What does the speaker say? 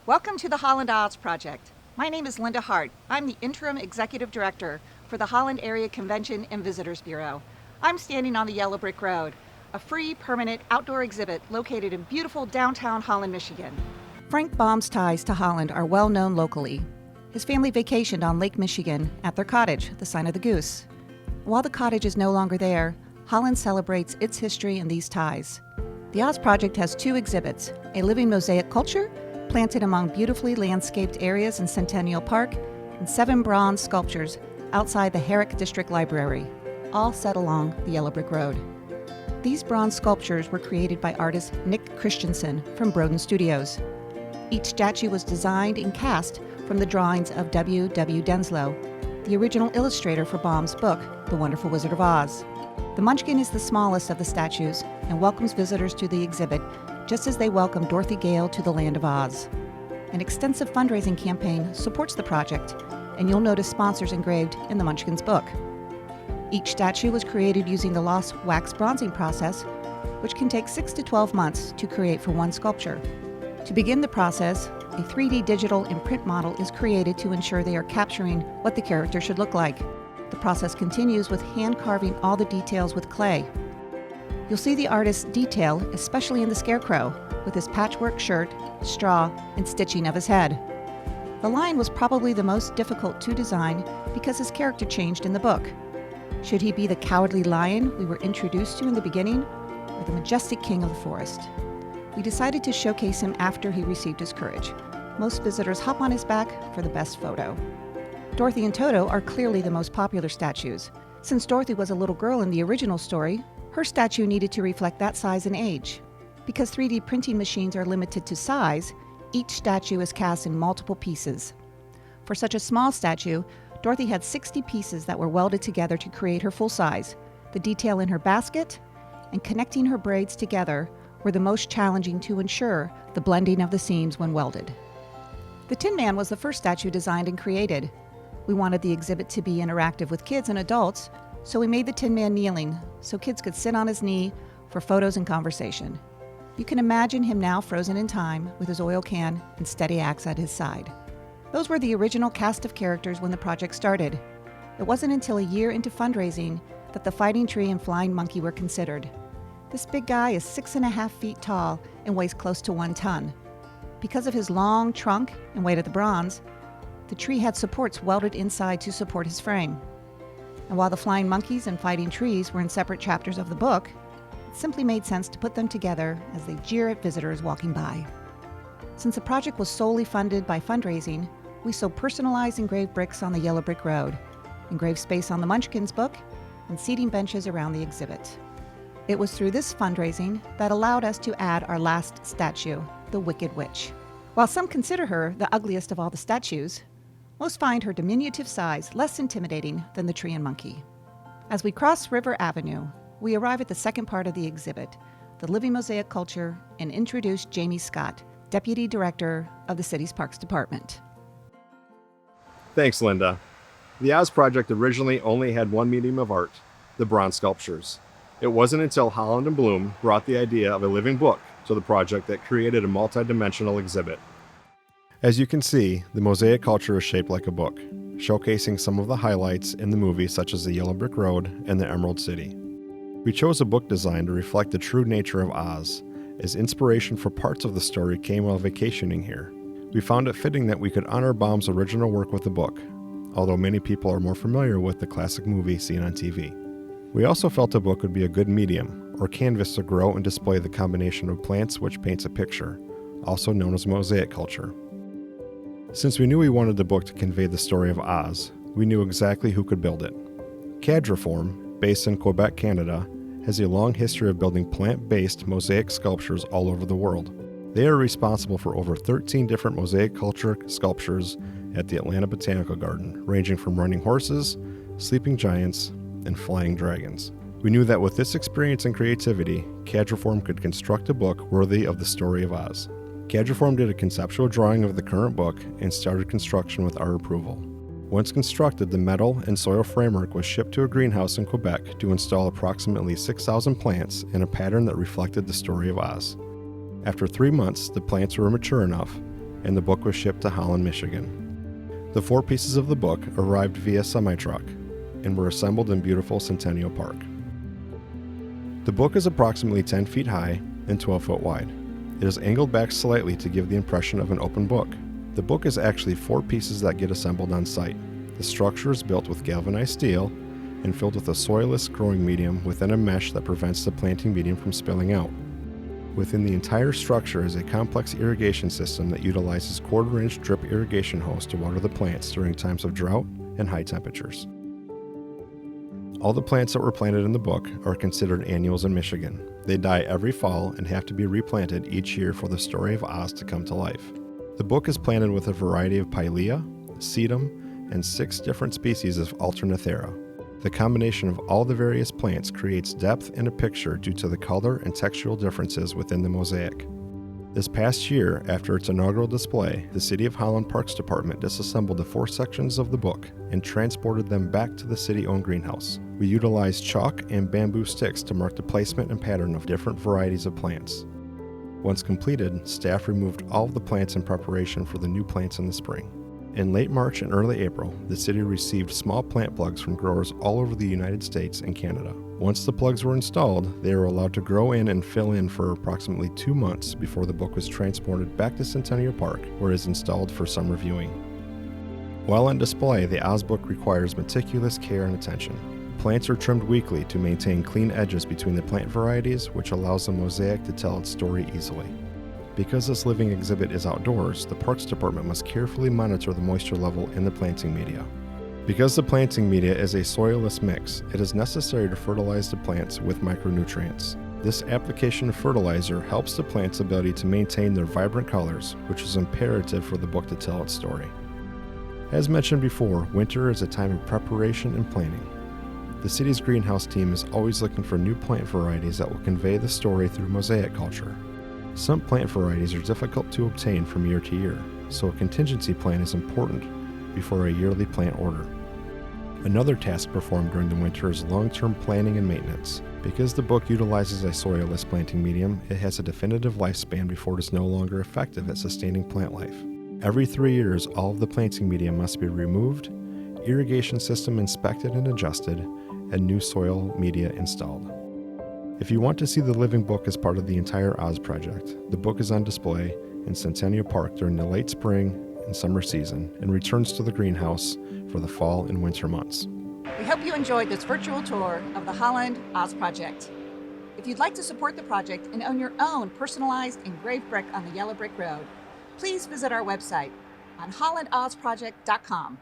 Welcome to the Holland Oz Project. My name is Linda Hart. I'm the Interim Executive Director for the Holland Area Convention and Visitors Bureau. I'm standing on the Yellow Brick Road, a free, permanent outdoor exhibit located in beautiful downtown Holland, Michigan. Frank Baum's ties to Holland are well known locally. His family vacationed on Lake Michigan at their cottage, the Sign of the Goose. While the cottage is no longer there, Holland celebrates its history and these ties. The Oz Project has two exhibits, a living mosaic culture planted among beautifully landscaped areas in Centennial Park, and 7 bronze sculptures outside the Herrick District Library, all set along the Yellow Brick Road. These bronze sculptures were created by artist Nick Christensen from Broden Studios. Each statue was designed and cast from the drawings of W. W. Denslow, the original illustrator for Baum's book, The Wonderful Wizard of Oz. The Munchkin is the smallest of the statues and welcomes visitors to the exhibit just as they welcome Dorothy Gale to the Land of Oz. An extensive fundraising campaign supports the project, and you'll notice sponsors engraved in the Munchkin's book. Each statue was created using the lost wax bronzing process, which can take 6 to 12 months to create for one sculpture. To begin the process, a 3D digital imprint model is created to ensure they are capturing what the character should look like. The process continues with hand carving all the details with clay. You'll see the artist's detail, especially in the scarecrow, with his patchwork shirt, straw, and stitching of his head. The lion was probably the most difficult to design because his character changed in the book. Should he be the cowardly lion we were introduced to in the beginning, or the majestic king of the forest? We decided to showcase him after he received his courage. Most visitors hop on his back for the best photo. Dorothy and Toto are clearly the most popular statues. Since Dorothy was a little girl in the original story, her statue needed to reflect that size and age. Because 3D printing machines are limited to size, each statue is cast in multiple pieces. For such a small statue, Dorothy had 60 pieces that were welded together to create her full size. The detail in her basket and connecting her braids together were the most challenging to ensure the blending of the seams when welded. The Tin Man was the first statue designed and created. We wanted the exhibit to be interactive with kids and adults, so we made the Tin Man kneeling so kids could sit on his knee for photos and conversation. You can imagine him now frozen in time with his oil can and steady axe at his side. Those were the original cast of characters when the project started. It wasn't until a year into fundraising that the fighting tree and flying monkey were considered. This big guy is 6.5 feet tall and weighs close to 1 ton. Because of his long trunk and weight of the bronze, the tree had supports welded inside to support his frame. And while the flying monkeys and fighting trees were in separate chapters of the book, it simply made sense to put them together as they jeer at visitors walking by. Since the project was solely funded by fundraising, we sewed personalized engraved bricks on the Yellow Brick Road, engraved space on the Munchkin's book, and seating benches around the exhibit. It was through this fundraising that allowed us to add our last statue, the Wicked Witch. While some consider her the ugliest of all the statues, most find her diminutive size less intimidating than the tree and monkey. As we cross River Avenue, we arrive at the second part of the exhibit, the living mosaic culture, and introduce Jamie Scott, Deputy Director of the city's Parks Department. Thanks, Linda. The Oz Project originally only had one medium of art, the bronze sculptures. It wasn't until Holland and Bloom brought the idea of a living book to the project that created a multi-dimensional exhibit. As you can see, the mosaic culture is shaped like a book, showcasing some of the highlights in the movie such as the Yellow Brick Road and the Emerald City. We chose a book design to reflect the true nature of Oz, as inspiration for parts of the story came while vacationing here. We found it fitting that we could honor Baum's original work with the book, although many people are more familiar with the classic movie seen on TV. We also felt a book would be a good medium, or canvas to grow and display the combination of plants which paints a picture, also known as mosaic culture. Since we knew we wanted the book to convey the story of Oz, we knew exactly who could build it. Cadreform, based in Quebec, Canada, has a long history of building plant-based mosaic sculptures all over the world. They are responsible for over 13 different mosaic culture sculptures at the Atlanta Botanical Garden, ranging from running horses, sleeping giants, and flying dragons. We knew that with this experience and creativity, Cadreform could construct a book worthy of the story of Oz. Cadreform did a conceptual drawing of the current book and started construction with our approval. Once constructed, the metal and soil framework was shipped to a greenhouse in Quebec to install approximately 6,000 plants in a pattern that reflected the story of Oz. After 3 months, the plants were mature enough, and the book was shipped to Holland, Michigan. The 4 pieces of the book arrived via semi-truck and were assembled in beautiful Centennial Park. The book is approximately 10 feet high and 12 foot wide. It is angled back slightly to give the impression of an open book. The book is actually 4 pieces that get assembled on site. The structure is built with galvanized steel and filled with a soilless growing medium within a mesh that prevents the planting medium from spilling out. Within the entire structure is a complex irrigation system that utilizes quarter-inch drip irrigation hose to water the plants during times of drought and high temperatures. All the plants that were planted in the book are considered annuals in Michigan. They die every fall and have to be replanted each year for the story of Oz to come to life. The book is planted with a variety of Pilea, Sedum, and 6 different species of Alternathera. The combination of all the various plants creates depth in a picture due to the color and textural differences within the mosaic. This past year, after its inaugural display, the City of Holland Parks Department disassembled the 4 sections of the book and transported them back to the city-owned greenhouse. We utilized chalk and bamboo sticks to mark the placement and pattern of different varieties of plants. Once completed, staff removed all of the plants in preparation for the new plants in the spring. In late March and early April, the city received small plant plugs from growers all over the United States and Canada. Once the plugs were installed, they were allowed to grow in and fill in for approximately 2 months before the book was transported back to Centennial Park, where it is installed for summer viewing. While on display, the Oz book requires meticulous care and attention. Plants are trimmed weekly to maintain clean edges between the plant varieties, which allows the mosaic to tell its story easily. Because this living exhibit is outdoors, the Parks Department must carefully monitor the moisture level in the planting media. Because the planting media is a soilless mix, it is necessary to fertilize the plants with micronutrients. This application of fertilizer helps the plant's ability to maintain their vibrant colors, which is imperative for the book to tell its story. As mentioned before, winter is a time of preparation and planning. The city's greenhouse team is always looking for new plant varieties that will convey the story through mosaic culture. Some plant varieties are difficult to obtain from year to year, so a contingency plan is important before a yearly plant order. Another task performed during the winter is long-term planning and maintenance. Because the book utilizes a soilless planting medium, it has a definitive lifespan before it is no longer effective at sustaining plant life. Every 3 years, all of the planting media must be removed, irrigation system inspected and adjusted, and new soil media installed. If you want to see the living book as part of the entire Oz project, the book is on display in Centennial Park during the late spring and summer season and returns to the greenhouse for the fall and winter months. We hope you enjoyed this virtual tour of the Holland Oz Project. If you'd like to support the project and own your own personalized engraved brick on the Yellow Brick Road, please visit our website on hollandozproject.com.